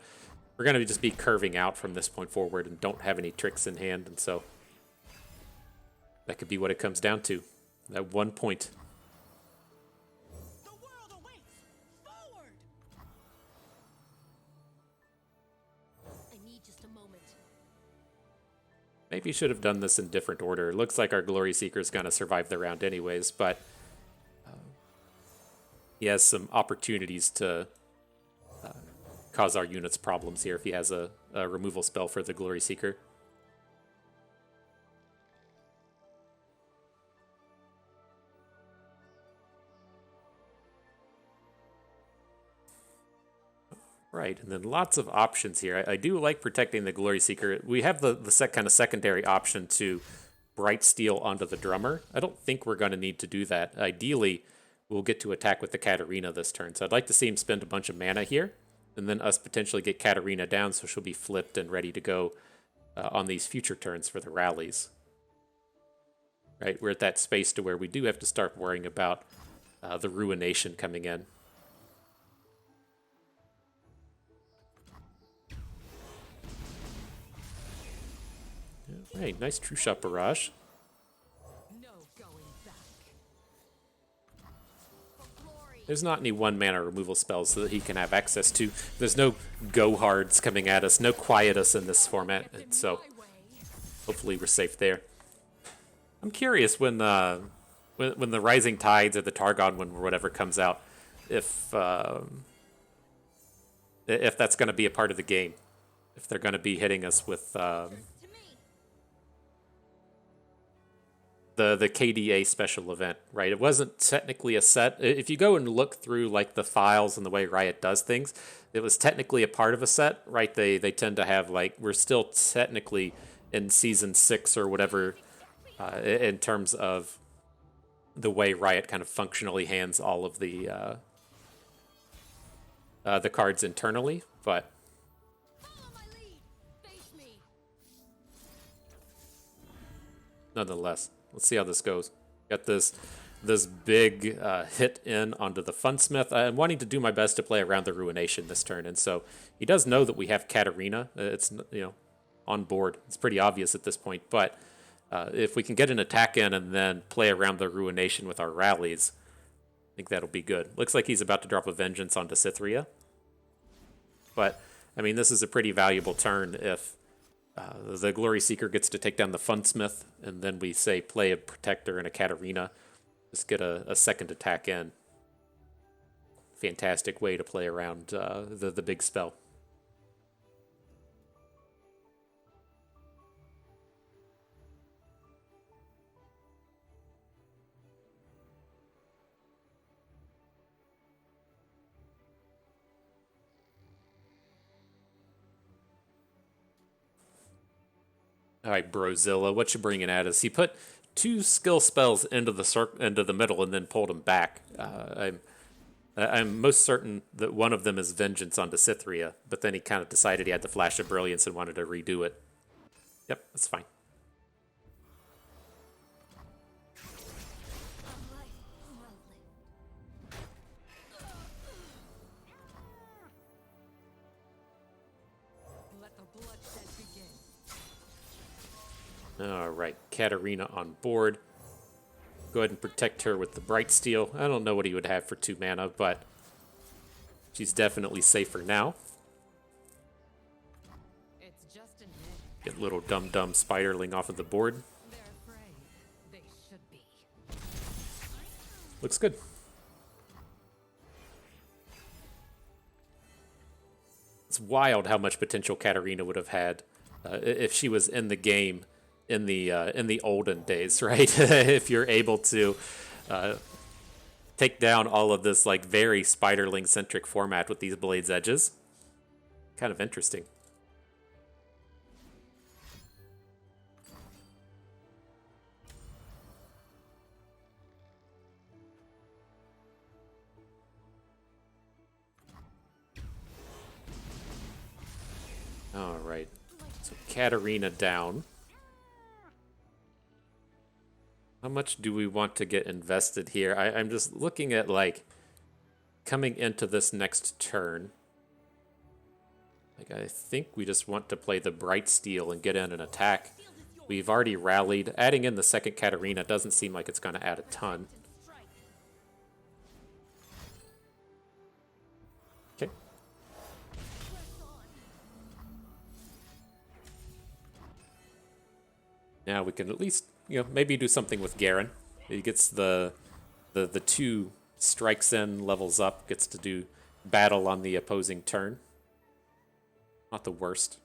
going to just be curving out from this point forward and don't have any tricks in hand. And so that could be what it comes down to. That 1 point. The world awaits. Forward. I need just a moment. Maybe should have done this in different order. It looks like our Glory Seeker's going to survive the round anyways, but he has some opportunities to cause our units problems here if he has a removal spell for the Glory Seeker. Right, and then lots of options here. I do like protecting the Glory Seeker. We have the kind of secondary option to Bright Steel onto the Drummer. I don't think we're going to need to do that. Ideally, we'll get to attack with the Katarina this turn. So I'd like to see him spend a bunch of mana here, and then us potentially get Katarina down so she'll be flipped and ready to go on these future turns for the rallies. Right, we're at that space to where we do have to start worrying about the Ruination coming in. Right, nice True Shot Barrage. No going back. For glory. There's not any 1-mana removal spells that he can have access to. There's no Go Hards coming at us, no Quietus in this format, and so hopefully we're safe there. I'm curious when the Rising Tides or the Targon one or whatever comes out, if that's going to be a part of the game, if they're going to be hitting us with To me. the KDA special event, right? It wasn't technically a set. If you go and look through like the files and the way Riot does things, it was technically a part of a set, right? They tend to have like, we're still technically in season 6 or whatever in terms of the way Riot kind of functionally hands all of the cards internally, but Follow my lead. Face me. nonetheless, let's see how this goes. Got this big hit in onto the Funsmith. I'm wanting to do my best to play around the Ruination this turn, and so he does know that we have Katarina. It's on board. It's pretty obvious at this point, but if we can get an attack in and then play around the Ruination with our rallies, I think that'll be good. Looks like he's about to drop a Vengeance onto Cytheria, but I mean, this is a pretty valuable turn if the Glory Seeker gets to take down the Funsmith, and then we say play a Protector and a Katarina. Just get a second attack in. Fantastic way to play around the big spell. All right, Brozilla, what you bringing at us? He put two skill spells into the middle and then pulled them back. I'm most certain that one of them is Vengeance onto Cythria, but then he kind of decided he had the Flash of Brilliance and wanted to redo it. Yep, that's fine. Let the bloodshed begin. All right, Katarina on board. Go ahead and protect her with the Bright Steel. I don't know what he would have for 2 mana, but she's definitely safer now. It's just a myth. Get little dumb Spiderling off of the board. They're afraid. They should be. Looks good. It's wild how much potential Katarina would have had if she was in the game in the olden days, right? If you're able to take down all of this like very Spiderling centric format with these Blade's Edges, kind of interesting. All right, so Katarina down. How much do we want to get invested here? I'm just looking at, like, coming into this next turn. Like, I think we just want to play the Bright Steel and get in and attack. We've already rallied. Adding in the second Katarina doesn't seem like it's going to add a ton. Okay. Now we can at least, maybe do something with Garen. He gets the 2 strikes in, levels up, gets to do battle on the opposing turn. Not the worst.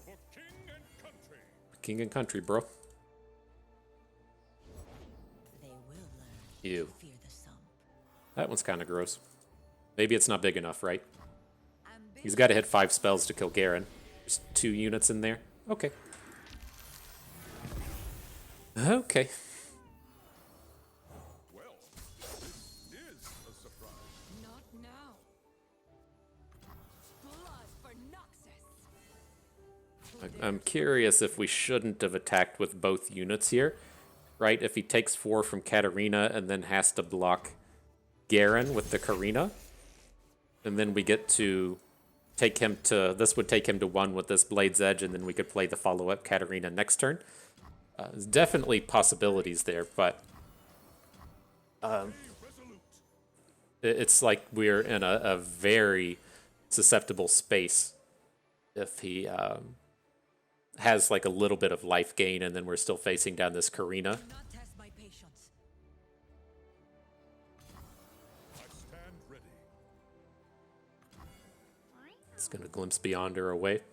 For king and country. King and country, bro. They will learn Ew. to fear the sump. That one's kind of gross. Maybe it's not big enough, right? He's got to hit 5 spells to kill Garen. There's 2 units in there. Okay. Okay. Well, this is a surprise. Not now. Blood for Noxus. I'm curious if we shouldn't have attacked with both units here, right? If he takes 4 from Katarina and then has to block Garen with the Karina, and then we get to take him to, this would take him to 1 with this Blade's Edge, and then we could play the follow-up Katarina next turn. There's definitely possibilities there, but it's like we're in a very susceptible space if he has like a little bit of life gain, and then we're still facing down this Karina. Do not test my patience. I stand ready. It's gonna glimpse beyond her away.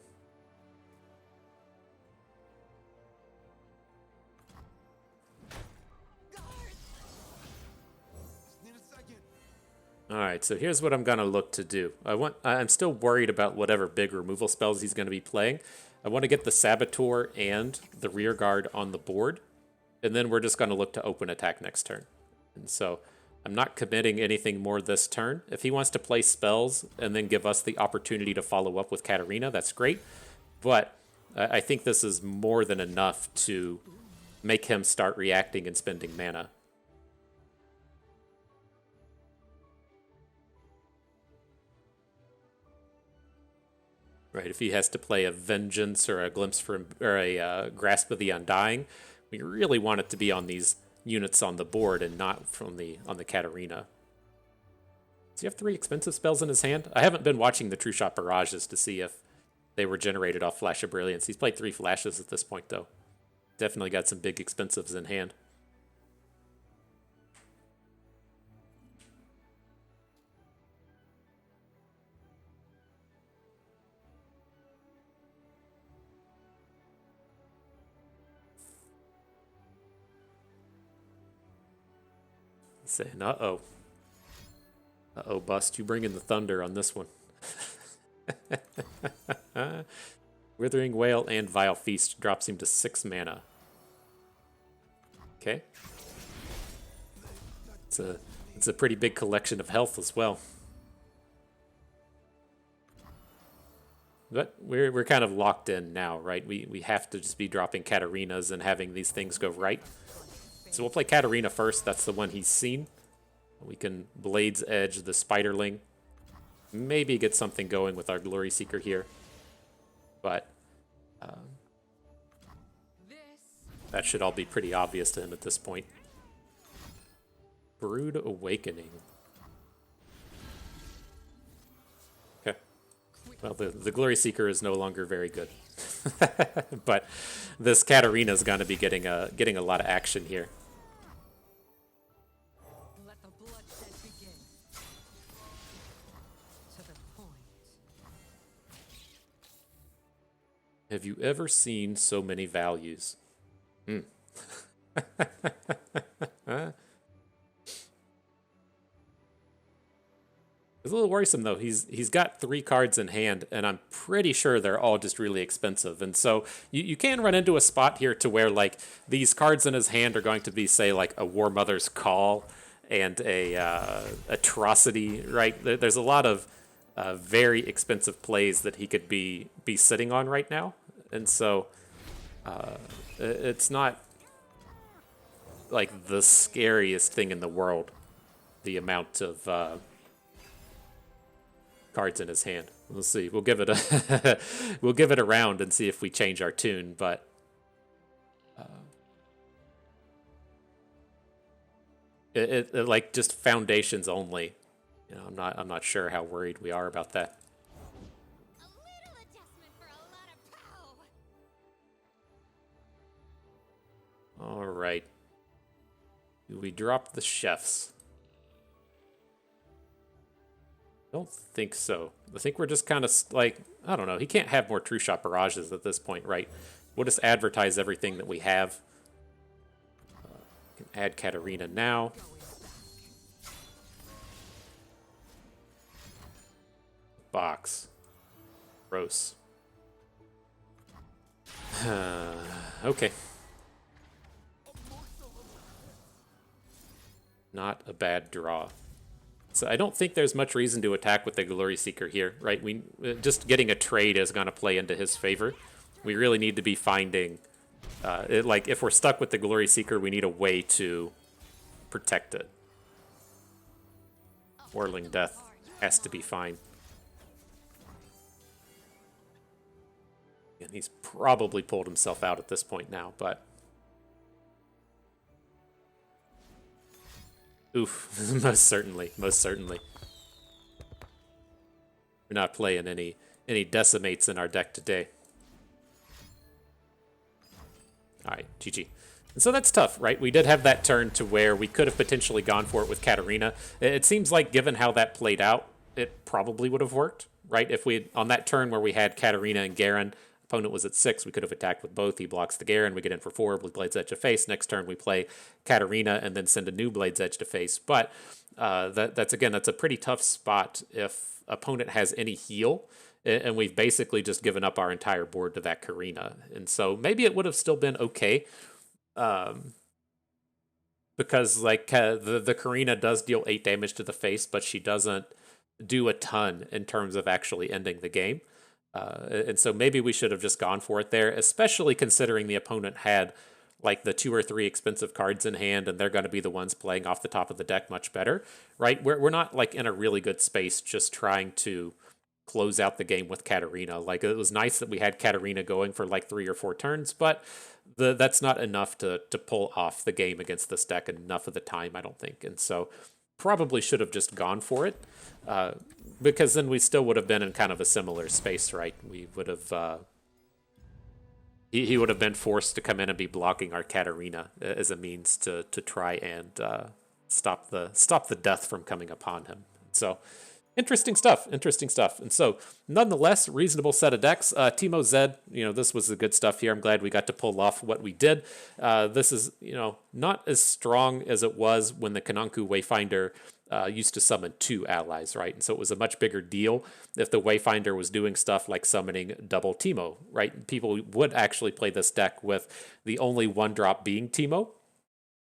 Need a second. All right, so here's what I'm gonna look to do. I'm still worried about whatever big removal spells he's gonna be playing. I want to get the Saboteur and the Rear Guard on the board, and then we're just gonna look to open attack next turn. And so I'm not committing anything more this turn. If he wants to play spells and then give us the opportunity to follow up with Katarina, that's great. But I think this is more than enough to make him start reacting and spending mana. Right, if he has to play a Vengeance or a Glimpse from, or a Grasp of the Undying, we really want it to be on these units on the board and not on the Katarina. Does he have 3 expensive spells in his hand? I haven't been watching the True Shot Barrages to see if they were generated off Flash of Brilliance. He's played 3 flashes at this point, though. Definitely got some big expensives in hand. Saying, uh-oh. Uh-oh, Bust, you bring in the thunder on this one. Withering Wail and Vile Feast drops him to 6 mana. Okay. It's a pretty big collection of health as well. But we're kind of locked in now, right? We have to just be dropping Katarinas and having these things go right. So we'll play Katarina first. That's the one he's seen. We can Blade's Edge the Spiderling. Maybe get something going with our Glory Seeker here. But that should all be pretty obvious to him at this point. Brood Awakening. Okay. Well, the Glory Seeker is no longer very good. But this Katarina is going to be getting a lot of action here. Let the bloodshed begin. To the point. Have you ever seen so many values? It's a little worrisome though. He's got 3 cards in hand, and I'm pretty sure they're all just really expensive. And so you can run into a spot here to where like these cards in his hand are going to be, say, like a War Mother's Call and a Atrocity, right? There's a lot of very expensive plays that he could be sitting on right now, and so it's not like the scariest thing in the world, the amount of cards in his hand. We'll see. We'll give it a we'll give it a round and see if we change our tune. But it like just foundations only. You know, I'm not sure how worried we are about that. A little adjustment for a lot of power. All right. Do we drop the chefs? I don't think so. I think we're just kind of like, I don't know. He can't have more True Shot Barrages at this point, right? We'll just advertise everything that we have. Can add Katarina now. Box. Gross. Okay. Not a bad draw. So I don't think there's much reason to attack with the Glory Seeker here, right? We just getting a trade is going to play into his favor. We really need to be finding, like, if we're stuck with the Glory Seeker, we need a way to protect it. Whirling Death has to be fine. And he's probably pulled himself out at this point now, but... Oof, most certainly, most certainly. We're not playing any decimates in our deck today. Alright, GG. And so that's tough, right? We did have that turn to where we could have potentially gone for it with Katarina. It seems like, given how that played out, it probably would have worked, right? If we, on that turn where we had Katarina and Garen, opponent was at 6, we could have attacked with both. He blocks the Garen, we get in for 4, we Blade's Edge to face. Next turn we play Katarina and then send a new Blade's Edge to face. But that's a pretty tough spot if opponent has any heal, and we've basically just given up our entire board to that Karina. And so maybe it would have still been okay, because like the Karina does deal 8 damage to the face, but she doesn't do a ton in terms of actually ending the game. And so maybe we should have just gone for it there, especially considering the opponent had like the 2 or 3 expensive cards in hand, and they're going to be the ones playing off the top of the deck much better, right? We're not like in a really good space just trying to close out the game with Katarina. Like, it was nice that we had Katarina going for like 3 or 4 turns, but that's not enough to pull off the game against this deck enough of the time, I don't think. And so probably should have just gone for it, because then we still would have been in kind of a similar space, right? We would have... He would have been forced to come in and be blocking our Katarina as a means to try and stop the death from coming upon him. So, interesting stuff. And so, nonetheless, reasonable set of decks. Teemo Zed, this was the good stuff here. I'm glad we got to pull off what we did. This is, not as strong as it was when the Kananku Wayfinder used to summon 2 allies, right? And so it was a much bigger deal if the Wayfinder was doing stuff like summoning double Teemo, right? People would actually play this deck with the only 1-drop being Teemo.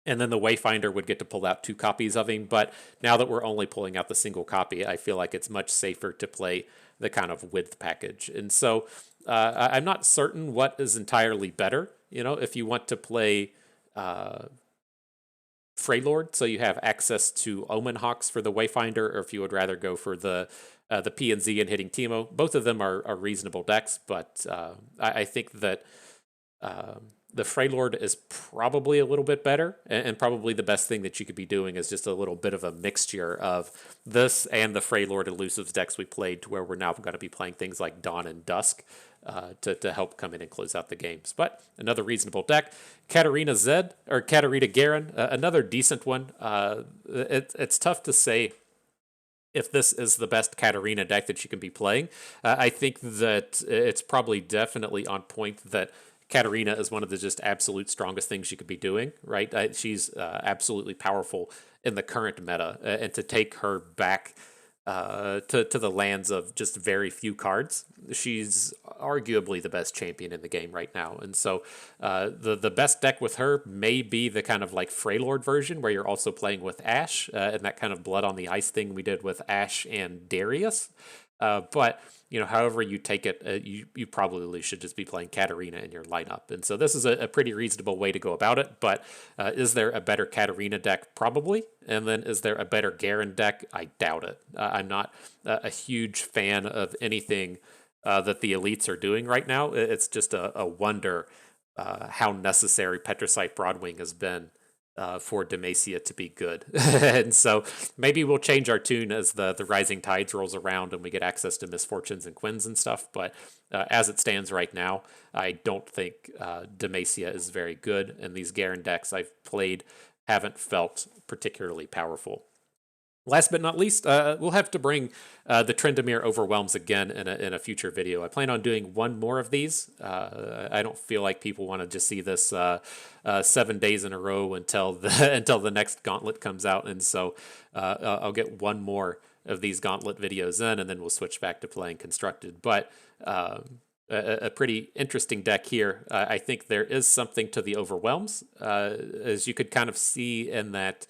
And then the Wayfinder would get to pull out 2 copies of him. But now that we're only pulling out the single copy, I feel like it's much safer to play the kind of width package. And so I'm not certain what is entirely better. You know, if you want to play Freylord, so you have access to Omen Hawks for the Wayfinder, or if you would rather go for the P and Z and hitting Teemo, both of them are reasonable decks. But I think that the Freylord is probably a little bit better, and probably the best thing that you could be doing is just a little bit of a mixture of this and the Freylord Elusives decks we played, to where we're now going to be playing things like Dawn and Dusk to help come in and close out the games. But another reasonable deck. Katarina Zed, or Katarina Garen, another decent one. It's tough to say if this is the best Katarina deck that you can be playing. I think that it's probably definitely on point that Katarina is one of the just absolute strongest things you could be doing, right? She's absolutely powerful in the current meta, and to take her back to the lands of just very few cards, she's arguably the best champion in the game right now. And so the best deck with her may be the kind of like Freylord version, where you're also playing with Ashe, and that kind of blood on the ice thing we did with Ashe and Darius. But you know, however you take it, you probably should just be playing Katarina in your lineup. And so this is a pretty reasonable way to go about it. But is there a better Katarina deck? Probably. And then is there a better Garen deck? I doubt it. I'm not a huge fan of anything that the elites are doing right now. It's just a wonder how necessary Petricite Broadwing has been for Demacia to be good. And so maybe we'll change our tune as the Rising Tides rolls around and we get access to Misfortunes and Quins and stuff. But as it stands right now, I don't think Demacia is very good. And these Garen decks I've played haven't felt particularly powerful. Last but not least, we'll have to bring the Tryndamere Overwhelms again in a future video. I plan on doing one more of these. I don't feel like people want to just see this 7 days in a row until the next Gauntlet comes out, and so I'll get one more of these Gauntlet videos in, and then we'll switch back to playing Constructed. But a pretty interesting deck here. I think there is something to the Overwhelms, as you could kind of see in that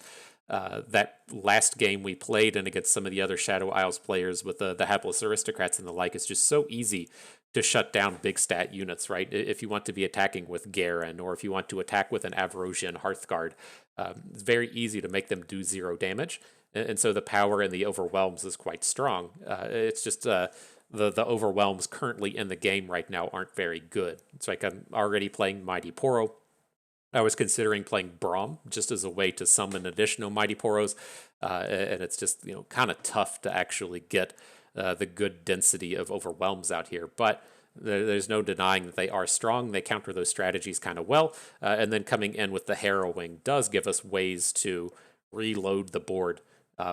last game we played and against some of the other Shadow Isles players with the Hapless Aristocrats and the like. It's just so easy to shut down big stat units, right? If you want to be attacking with Garen, or if you want to attack with an Avarosian Hearthguard, it's very easy to make them do 0 damage. And so the power in the Overwhelms is quite strong. It's just the Overwhelms currently in the game right now aren't very good. It's like I'm already playing Mighty Poro. I was considering playing Braum just as a way to summon additional Mighty Poros, and it's just, you know, kind of tough to actually get the good density of Overwhelms out here. But there's no denying that they are strong. They counter those strategies kind of well, and then coming in with the Harrowing does give us ways to reload the board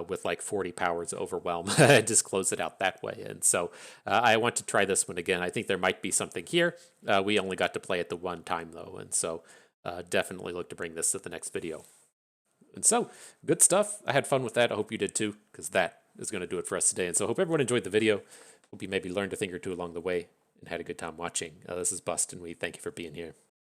with like 40 powers Overwhelm and just close it out that way. And so I want to try this one again. I think there might be something here. We only got to play it the one time though, and so definitely look to bring this to the next video. And so, good stuff. I had fun with that. I hope you did too, because that is going to do it for us today. And so, hope everyone enjoyed the video. Hope you maybe learned a thing or two along the way and had a good time watching. This is Bust, and we thank you for being here.